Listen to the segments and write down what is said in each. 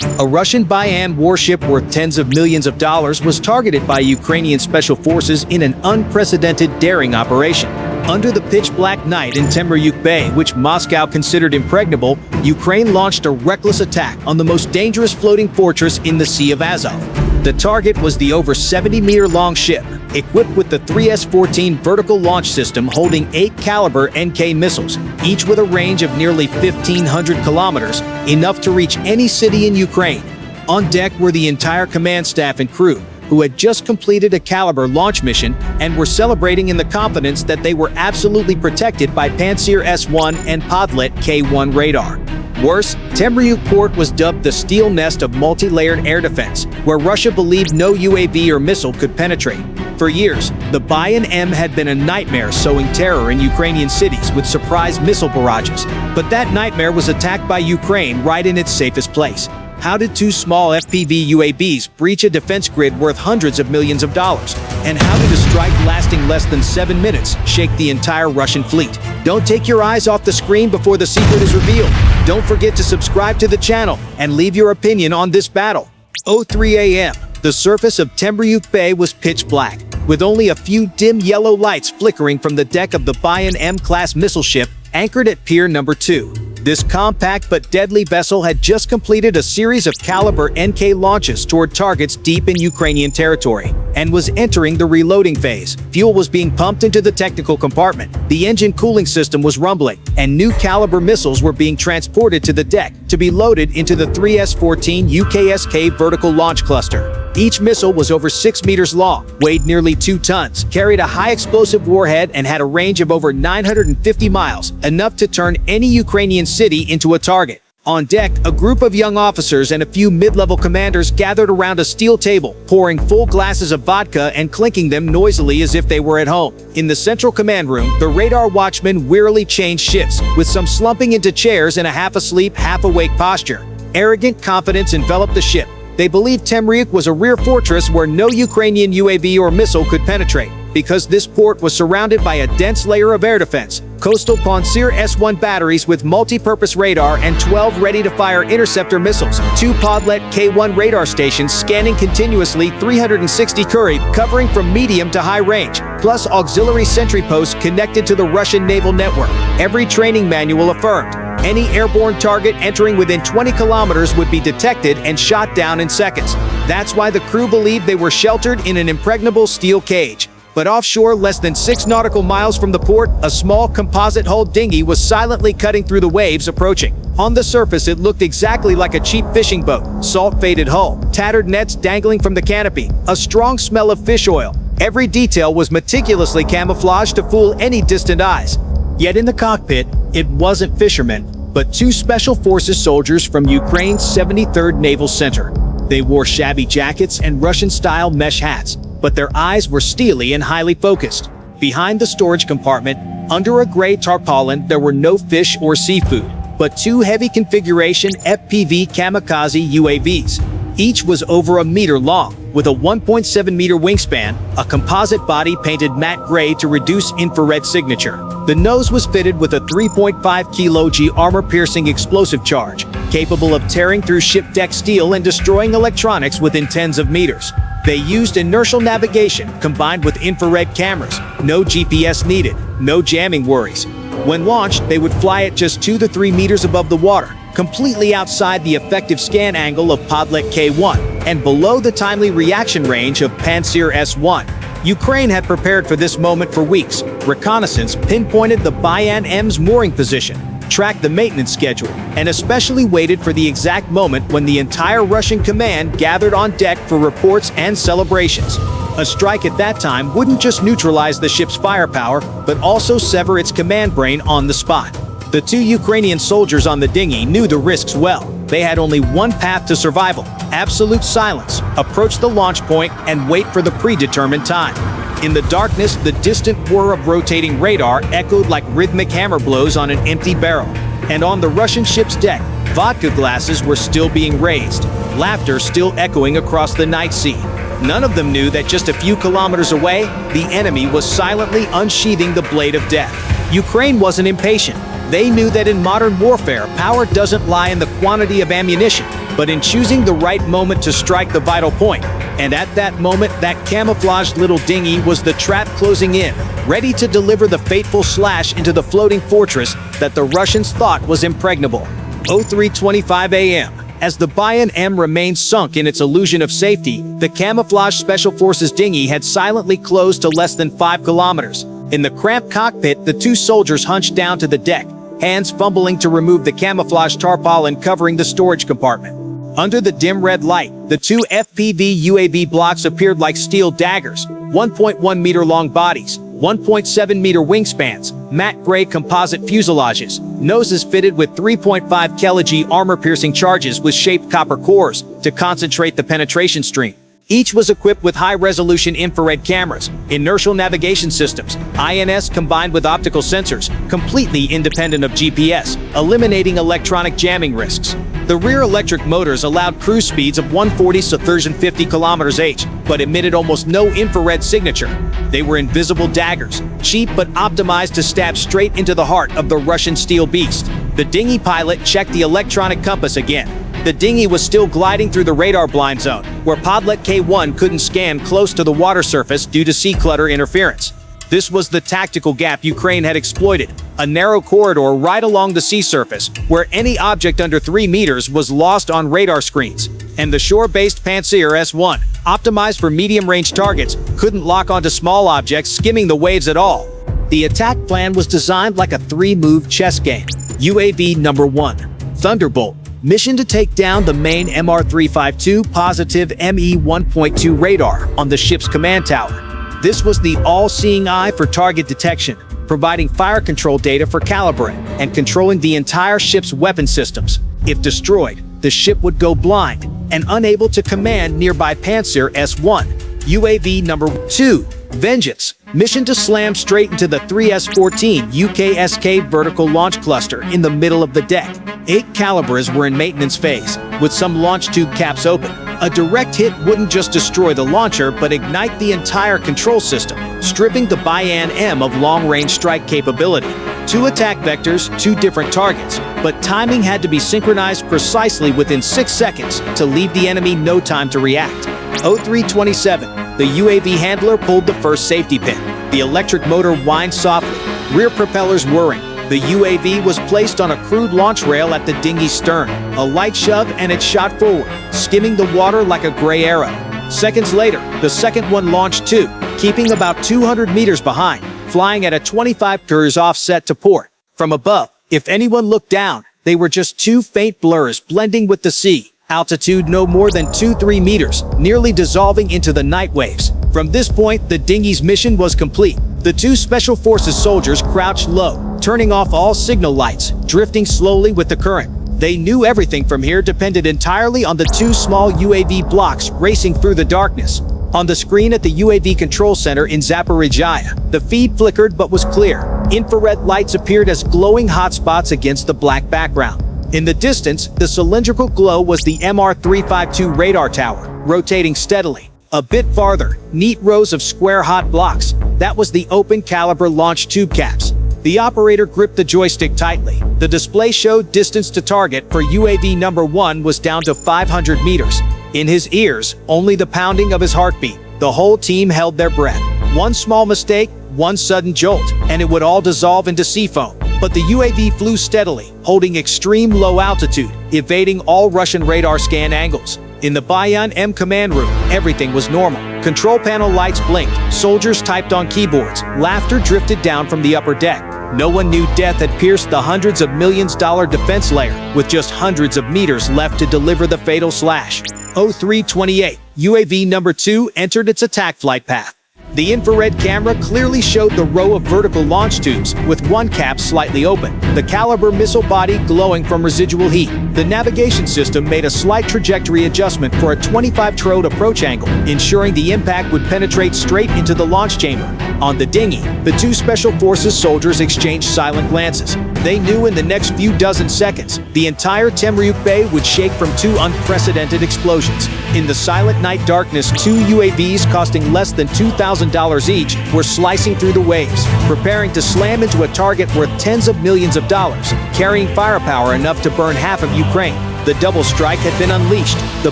A Russian Buyan-M warship worth tens of millions of dollars was targeted by Ukrainian special forces in an unprecedented daring operation. Under the pitch-black night in Temryuk Bay, which Moscow considered impregnable, Ukraine launched a reckless attack on the most dangerous floating fortress in the Sea of Azov. The target was the over 70-meter-long ship, equipped with the 3S-14 vertical launch system holding 8 Kalibr-NK missiles, each with a range of nearly 1,500 kilometers, enough to reach any city in Ukraine. On deck were the entire command staff and crew, who had just completed a Kalibr launch mission and were celebrating in the confidence that they were absolutely protected by Pantsir-S1 and Podlet-K1 radar. Worse, Temryuk port was dubbed the steel nest of multi-layered air defense, where Russia believed no UAV or missile could penetrate. For years, the Buyan-M had been a nightmare sowing terror in Ukrainian cities with surprise missile barrages. But that nightmare was attacked by Ukraine right in its safest place. How did two small FPV UAVs breach a defense grid worth hundreds of millions of dollars? And how did a strike lasting less than 7 minutes shake the entire Russian fleet? Don't take your eyes off the screen before the secret is revealed. Don't forget to subscribe to the channel and leave your opinion on this battle. 03 a.m. The surface of Temryuk Bay was pitch black, with only a few dim yellow lights flickering from the deck of the Buyan-M class missile ship anchored at Pier Number 2. This compact but deadly vessel had just completed a series of Kalibr-NK launches toward targets deep in Ukrainian territory and was entering the reloading phase. Fuel was being pumped into the technical compartment, the engine cooling system was rumbling, and new Kalibr missiles were being transported to the deck to be loaded into the 3S-14 UKSK vertical launch cluster. Each missile was over 6 meters long, weighed nearly 2 tons, carried a high-explosive warhead, and had a range of over 950 miles, enough to turn any Ukrainian city into a target. On deck, a group of young officers and a few mid-level commanders gathered around a steel table, pouring full glasses of vodka and clinking them noisily as if they were at home. In the central command room, the radar watchmen wearily changed shifts, with some slumping into chairs in a half-asleep, half-awake posture. Arrogant confidence enveloped the ship. They believed Temryuk was a rear fortress where no Ukrainian UAV or missile could penetrate, because this port was surrounded by a dense layer of air defense, coastal Pantsir-S1 batteries with multi-purpose radar and 12 ready-to-fire interceptor missiles, 2 Podlet-K1 radar stations scanning continuously 360 curie, covering from medium to high range, plus auxiliary sentry posts connected to the Russian naval network. Every training manual affirmed any airborne target entering within 20 kilometers would be detected and shot down in seconds. That's why the crew believed they were sheltered in an impregnable steel cage. But offshore, less than 6 nautical miles from the port, a small composite-hulled dinghy was silently cutting through the waves approaching. On the surface, it looked exactly like a cheap fishing boat, salt-faded hull, tattered nets dangling from the canopy, a strong smell of fish oil. Every detail was meticulously camouflaged to fool any distant eyes. Yet in the cockpit, it wasn't fishermen, but 2 Special Forces soldiers from Ukraine's 73rd Naval Center. They wore shabby jackets and Russian-style mesh hats, but their eyes were steely and highly focused. Behind the storage compartment, under a gray tarpaulin, there were no fish or seafood, but 2 heavy configuration FPV kamikaze UAVs. Each was over a meter long, with a 1.7-meter wingspan, a composite body painted matte gray to reduce infrared signature. The nose was fitted with a 3.5 kg armor-piercing explosive charge, capable of tearing through ship deck steel and destroying electronics within tens of meters. They used inertial navigation combined with infrared cameras. No GPS needed, no jamming worries. When launched, they would fly at just 2 to 3 meters above the water, completely outside the effective scan angle of Podlet-K1 and below the timely reaction range of Pantsir-S1. Ukraine had prepared for this moment for weeks. Reconnaissance pinpointed the Buyan-M's mooring position, tracked the maintenance schedule, and especially waited for the exact moment when the entire Russian command gathered on deck for reports and celebrations. A strike at that time wouldn't just neutralize the ship's firepower, but also sever its command brain on the spot. The 2 Ukrainian soldiers on the dinghy knew the risks well. They had only one path to survival: absolute silence, approach the launch point, and wait for the predetermined time. In the darkness, the distant whir of rotating radar echoed like rhythmic hammer blows on an empty barrel. And on the Russian ship's deck, vodka glasses were still being raised, laughter still echoing across the night sea. None of them knew that just a few kilometers away, the enemy was silently unsheathing the blade of death. Ukraine wasn't impatient. They knew that in modern warfare, power doesn't lie in the quantity of ammunition, but in choosing the right moment to strike the vital point. And at that moment, that camouflaged little dinghy was the trap closing in, ready to deliver the fateful slash into the floating fortress that the Russians thought was impregnable. 03:25 a.m. As the Buyan-M remained sunk in its illusion of safety, the camouflaged Special Forces dinghy had silently closed to less than 5 kilometers. In the cramped cockpit, the two soldiers hunched down to the deck, hands fumbling to remove the camouflage tarpaulin covering the storage compartment. Under the dim red light, the two FPV UAV blocks appeared like steel daggers, 1.1-meter-long bodies, 1.7-meter wingspans, matte gray composite fuselages, noses fitted with 3.5 kg armor-piercing charges with shaped copper cores to concentrate the penetration stream. Each was equipped with high-resolution infrared cameras, inertial navigation systems, INS combined with optical sensors, completely independent of GPS, eliminating electronic jamming risks. The rear electric motors allowed cruise speeds of 140 to 350 km/h, but emitted almost no infrared signature. They were invisible daggers, cheap but optimized to stab straight into the heart of the Russian steel beast. The dinghy pilot checked the electronic compass again. The dinghy was still gliding through the radar blind zone, where Podlet-K1 couldn't scan close to the water surface due to sea clutter interference. This was the tactical gap Ukraine had exploited, a narrow corridor right along the sea surface, where any object under 3 meters was lost on radar screens. And the shore-based Pantsir-S1, optimized for medium-range targets, couldn't lock onto small objects skimming the waves at all. The attack plan was designed like a 3-move chess game. UAV number 1. Thunderbolt. Mission to take down the main MR352 positive ME 1.2 radar on the ship's command tower. This was the all-seeing eye for target detection, providing fire control data for Kalibr and controlling the entire ship's weapon systems. If destroyed, the ship would go blind and unable to command nearby Pantsir-S1. UAV number 2. Vengeance. Mission to slam straight into the 3S-14 UKSK vertical launch cluster in the middle of the deck. 8 Kalibrs were in maintenance phase, with some launch tube caps open. A direct hit wouldn't just destroy the launcher, but ignite the entire control system, stripping the Buyan-M of long-range strike capability. 2 attack vectors, 2 different targets, but timing had to be synchronized precisely within 6 seconds to leave the enemy no time to react. 03:27. The UAV handler pulled the first safety pin. The electric motor whined softly, rear propellers whirring. The UAV was placed on a crude launch rail at the dinghy's stern. A light shove and it shot forward, skimming the water like a gray arrow. Seconds later, the second one launched too, keeping about 200 meters behind, flying at a 25 km offset to port. From above, if anyone looked down, they were just 2 faint blurs blending with the sea. Altitude no more than 2-3 meters, nearly dissolving into the night waves. From this point, the dinghy's mission was complete. The 2 Special Forces soldiers crouched low, turning off all signal lights, drifting slowly with the current. They knew everything from here depended entirely on the 2 small UAV blocks racing through the darkness. On the screen at the UAV control center in Zaporizhzhia, the feed flickered but was clear. Infrared lights appeared as glowing hotspots against the black background. In the distance, the cylindrical glow was the MR352 radar tower, rotating steadily. A bit farther, neat rows of square hot blocks. That was the open Kalibr launch tube caps. The operator gripped the joystick tightly. The display showed distance to target for UAV number 1 was down to 500 meters. In his ears, only the pounding of his heartbeat. The whole team held their breath. One small mistake, one sudden jolt, and it would all dissolve into sea foam. But the UAV flew steadily, holding extreme low altitude, evading all Russian radar scan angles. In the Buyan-M command room, everything was normal. Control panel lights blinked, soldiers typed on keyboards, laughter drifted down from the upper deck. No one knew death had pierced the hundreds of millions-dollar defense layer, with just hundreds of meters left to deliver the fatal slash. 03:28, UAV number 2 entered its attack flight path. The infrared camera clearly showed the row of vertical launch tubes, with one cap slightly open, the Kalibr missile body glowing from residual heat. The navigation system made a slight trajectory adjustment for a 25 trode approach angle, ensuring the impact would penetrate straight into the launch chamber. On the dinghy, the 2 Special Forces soldiers exchanged silent glances. They knew in the next few dozen seconds, the entire Temryuk Bay would shake from 2 unprecedented explosions. In the silent night darkness, 2 UAVs costing less than $2,000 each were slicing through the waves, preparing to slam into a target worth tens of millions of dollars, carrying firepower enough to burn half of Ukraine. The double strike had been unleashed, the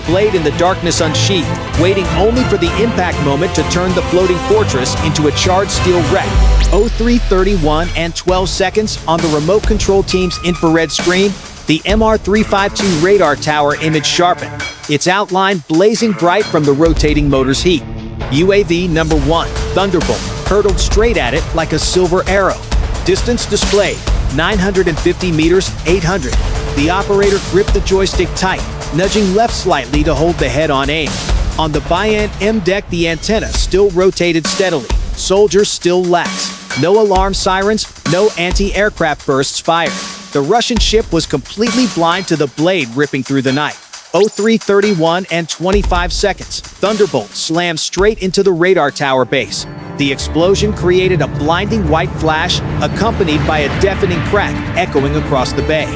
blade in the darkness unsheathed, waiting only for the impact moment to turn the floating fortress into a charred steel wreck. 03:31 and 12 seconds on the remote control team's infrared screen, the MR-352 radar tower image sharpened, its outline blazing bright from the rotating motor's heat. UAV number 1, Thunderbolt, hurtled straight at it like a silver arrow. Distance displayed, 950 meters, 800. The operator gripped the joystick tight, nudging left slightly to hold the head on aim. On the Buyan-M deck, the antenna still rotated steadily. Soldiers still lax. No alarm sirens, no anti-aircraft bursts fired. The Russian ship was completely blind to the blade ripping through the night. 03:31 and 25 seconds. Thunderbolt slammed straight into the radar tower base. The explosion created a blinding white flash, accompanied by a deafening crack echoing across the bay.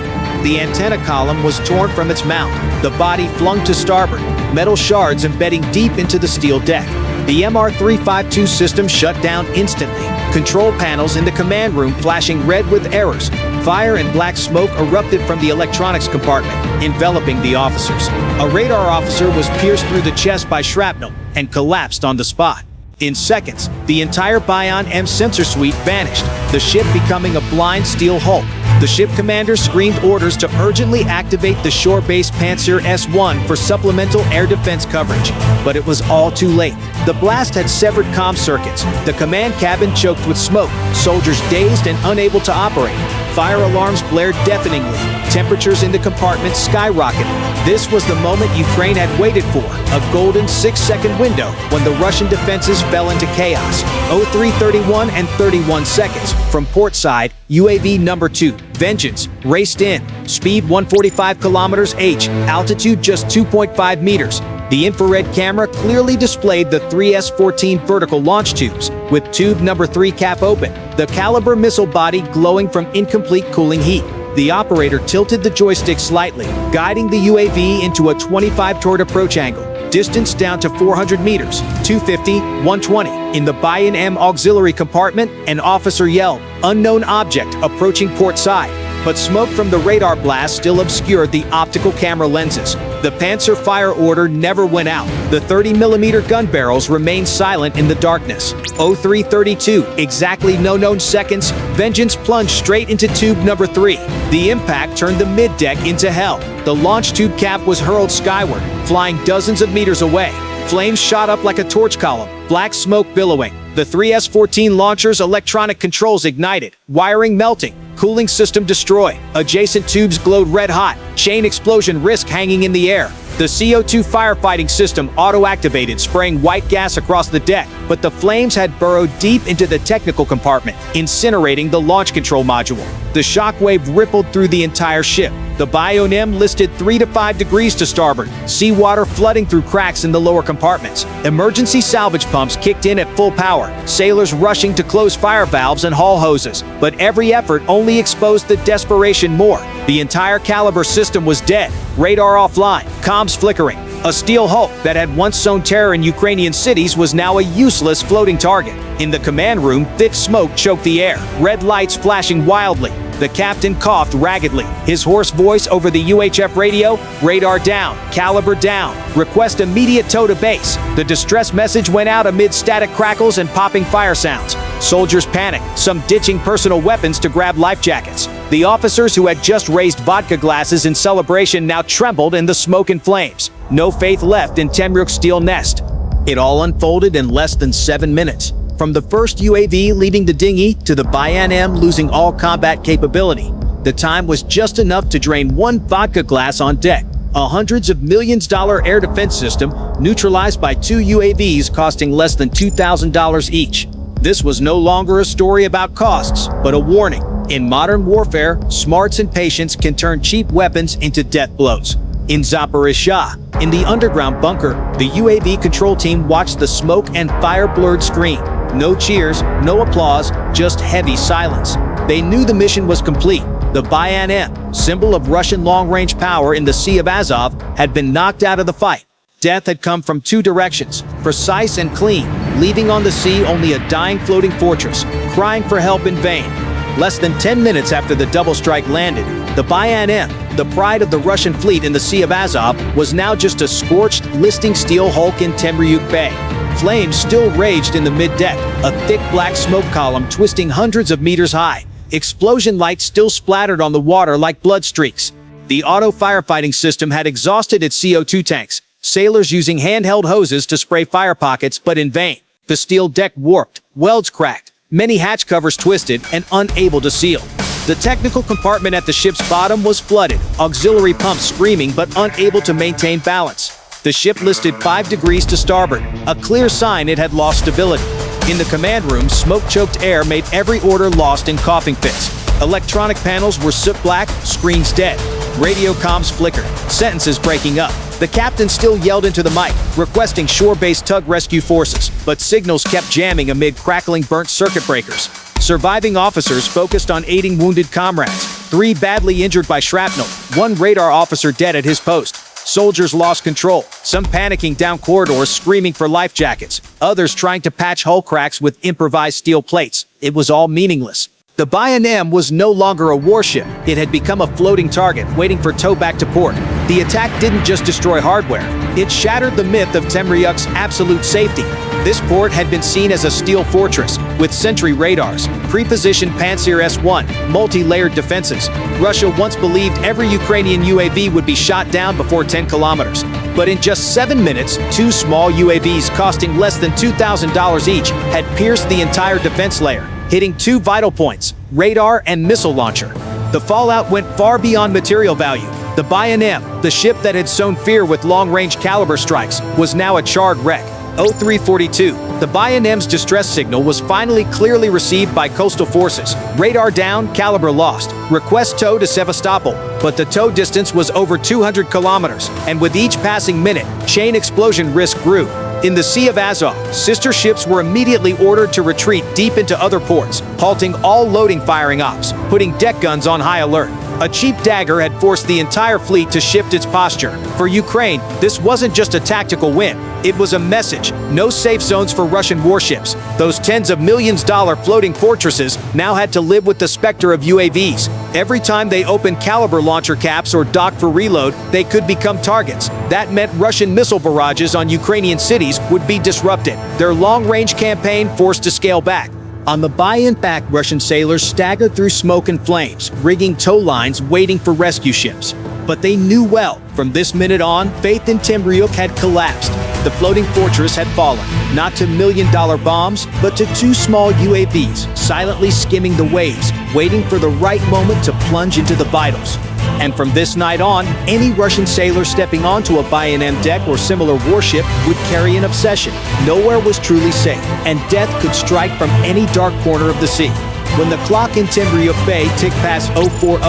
The antenna column was torn from its mount, the body flung to starboard, metal shards embedding deep into the steel deck. The MR-352 system shut down instantly, control panels in the command room flashing red with errors. Fire and black smoke erupted from the electronics compartment, enveloping the officers. A radar officer was pierced through the chest by shrapnel and collapsed on the spot. In seconds, the entire Buyan-M sensor suite vanished, the ship becoming a blind steel hulk. The ship commander screamed orders to urgently activate the shore-based Pantsir-S1 for supplemental air defense coverage. But it was all too late. The blast had severed comm circuits, the command cabin choked with smoke, soldiers dazed and unable to operate. Fire alarms blared deafeningly. Temperatures in the compartment skyrocketed. This was the moment Ukraine had waited for, a golden 6-second window when the Russian defenses fell into chaos. 03:31 and 31 seconds. From port side, UAV number 2, Vengeance, raced in. Speed 145 kilometers h, altitude just 2.5 meters. The infrared camera clearly displayed the 3S-14 vertical launch tubes, with tube number 3 cap open, the Kalibr missile body glowing from incomplete cooling heat. The operator tilted the joystick slightly, guiding the UAV into a 25 toward approach angle. Distance down to 400 meters, 250, 120. In the Buyan-M auxiliary compartment, an officer yelled, "Unknown object approaching port side." But smoke from the radar blast still obscured the optical camera lenses. The Pantsir fire order never went out. The 30mm gun barrels remained silent in the darkness. 03:32, exactly no known seconds, Vengeance plunged straight into tube number 3. The impact turned the mid-deck into hell. The launch tube cap was hurled skyward, flying dozens of meters away. Flames shot up like a torch column, black smoke billowing. The 3S-14 launcher's electronic controls ignited, wiring melting, cooling system destroyed. Adjacent tubes glowed red hot, chain explosion risk hanging in the air. The CO2 firefighting system auto-activated, spraying white gas across the deck, but the flames had burrowed deep into the technical compartment, incinerating the launch control module. The shockwave rippled through the entire ship. The Buyan-M listed 3 to 5 degrees to starboard, seawater flooding through cracks in the lower compartments. Emergency salvage pumps kicked in at full power, sailors rushing to close fire valves and haul hoses. But every effort only exposed the desperation more. The entire Kalibr system was dead, radar offline, comms flickering. A steel hulk that had once sown terror in Ukrainian cities was now a useless floating target. In the command room, thick smoke choked the air, red lights flashing wildly. The captain coughed raggedly, his hoarse voice over the UHF radio, "Radar down, Kalibr down, request immediate tow to base." The distress message went out amid static crackles and popping fire sounds. Soldiers panicked, some ditching personal weapons to grab life jackets. The officers who had just raised vodka glasses in celebration now trembled in the smoke and flames. No faith left in Temryuk's steel nest. It all unfolded in less than 7 minutes. From the first UAV leaving the dinghy to the Buyan-M losing all combat capability, the time was just enough to drain 1 vodka glass on deck. A hundreds of millions dollar air defense system neutralized by 2 UAVs costing less than $2,000 each. This was no longer a story about costs, but a warning. In modern warfare, smarts and patience can turn cheap weapons into death blows. In Zaporizhzhia, in the underground bunker, the UAV control team watched the smoke and fire-blurred screen. No cheers, no applause, just heavy silence. They knew the mission was complete. The Buyan-M, symbol of Russian long-range power in the Sea of Azov, had been knocked out of the fight. Death had come from 2 directions, precise and clean, leaving on the sea only a dying floating fortress, crying for help in vain. Less than 10 minutes after the double strike landed, The Buyan-M, the pride of the Russian fleet in the Sea of Azov, was now just a scorched, listing steel hulk in Temryuk Bay. Flames still raged in the mid-deck, a thick black smoke column twisting hundreds of meters high. Explosion lights still splattered on the water like blood streaks. The auto firefighting system had exhausted its CO2 tanks, sailors using handheld hoses to spray fire pockets, but in vain. The steel deck warped, welds cracked, many hatch covers twisted and unable to seal. The technical compartment at the ship's bottom was flooded, auxiliary pumps screaming but unable to maintain balance. The ship listed 5 degrees to starboard, a clear sign it had lost stability. In the command room, smoke-choked air made every order lost in coughing fits. Electronic panels were soot black, screens dead. Radio comms flickered, sentences breaking up. The captain still yelled into the mic, requesting shore-based tug rescue forces, but signals kept jamming amid crackling burnt circuit breakers. Surviving officers focused on aiding wounded comrades, 3 badly injured by shrapnel, 1 radar officer dead at his post. Soldiers lost control, some panicking down corridors screaming for life jackets, others trying to patch hull cracks with improvised steel plates. It was all meaningless. The Buyan-M was no longer a warship. It had become a floating target, waiting for tow back to port. The attack didn't just destroy hardware. It shattered the myth of Temryuk's absolute safety. This port had been seen as a steel fortress, with sentry radars, pre-positioned Pantsir-S1, multi-layered defenses. Russia once believed every Ukrainian UAV would be shot down before 10 kilometers. But in just 7 minutes, 2 small UAVs costing less than $2,000 each had pierced the entire defense layer, hitting 2 vital points, radar and missile launcher. The fallout went far beyond material value. The Buyan-M, the ship that had sown fear with long-range Kalibr strikes, was now a charred wreck. 0342, the Buyan-M's distress signal was finally clearly received by coastal forces. Radar down, Kalibr lost. Request tow to Sevastopol, but the tow distance was over 200 kilometers, and with each passing minute, chain explosion risk grew. In the Sea of Azov, sister ships were immediately ordered to retreat deep into other ports, halting all loading firing ops, putting deck guns on high alert. A cheap dagger had forced the entire fleet to shift its posture. For Ukraine, this wasn't just a tactical win. It was a message. No safe zones for Russian warships. Those tens of millions dollar floating fortresses now had to live with the specter of UAVs. Every time they opened Kalibr launcher caps or docked for reload, they could become targets. That meant Russian missile barrages on Ukrainian cities would be disrupted, their long-range campaign forced to scale back. On the Buyan-backed Russian sailors staggered through smoke and flames, rigging tow lines waiting for rescue ships. But they knew well, from this minute on, faith in Temryuk had collapsed. The floating fortress had fallen, not to million-dollar bombs, but to 2 small UAVs, silently skimming the waves, waiting for the right moment to plunge into the vitals. And from this night on, any Russian sailor stepping onto a Buyan-M deck or similar warship would carry an obsession. Nowhere was truly safe, and death could strike from any dark corner of the sea. When the clock in Temryuk Bay ticked past 040,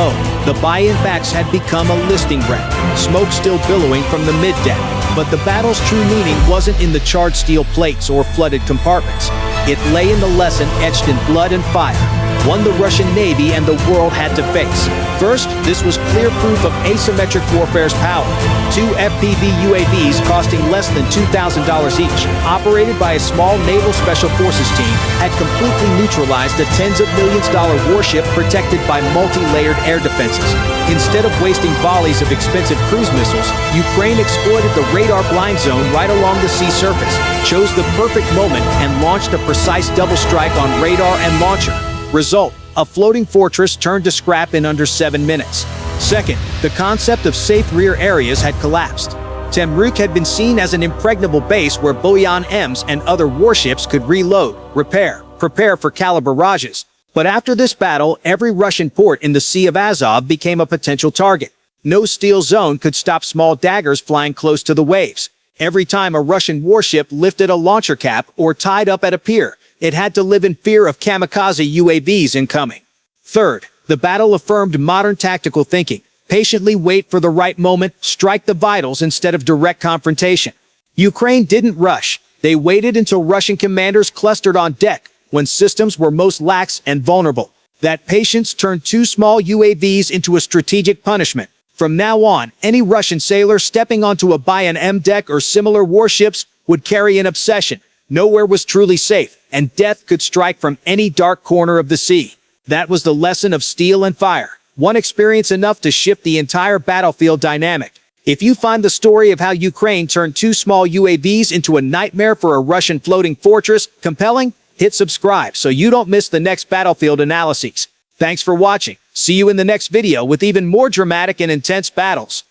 the Buyan-backs had become a listing wreck, smoke still billowing from the mid-deck. But the battle's true meaning wasn't in the charred steel plates or flooded compartments. It lay in the lesson etched in blood and fire, one the Russian Navy and the world had to face. First, this was clear proof of asymmetric warfare's power. 2 FPV UAVs costing less than $2,000 each, operated by a small naval special forces team, had completely neutralized a tens of millions dollar warship protected by multi-layered air defenses. Instead of wasting volleys of expensive cruise missiles, Ukraine exploited the radar blind zone right along the sea surface, chose the perfect moment, and launched a precise double strike on radar and launcher. Result, a floating fortress turned to scrap in under 7 minutes. Second, the concept of safe rear areas had collapsed. Temryuk had been seen as an impregnable base where Buyan-Ms and other warships could reload, repair, prepare for Kalibr barrages. But after this battle, every Russian port in the Sea of Azov became a potential target. No steel zone could stop small daggers flying close to the waves. Every time a Russian warship lifted a launcher cap or tied up at a pier, it had to live in fear of kamikaze UAVs incoming. Third, the battle affirmed modern tactical thinking. Patiently wait for the right moment, strike the vitals instead of direct confrontation. Ukraine didn't rush. They waited until Russian commanders clustered on deck, when systems were most lax and vulnerable. That patience turned 2 small UAVs into a strategic punishment. From now on, any Russian sailor stepping onto a Buyan-M deck or similar warships would carry an obsession. Nowhere was truly safe, and death could strike from any dark corner of the sea. That was the lesson of steel and fire. one experience enough to shift the entire battlefield dynamic. If you find the story of how Ukraine turned two small UAVs into a nightmare for a Russian floating fortress compelling, hit subscribe so you don't miss the next battlefield analyses. Thanks for watching. See you in the next video with even more dramatic and intense battles.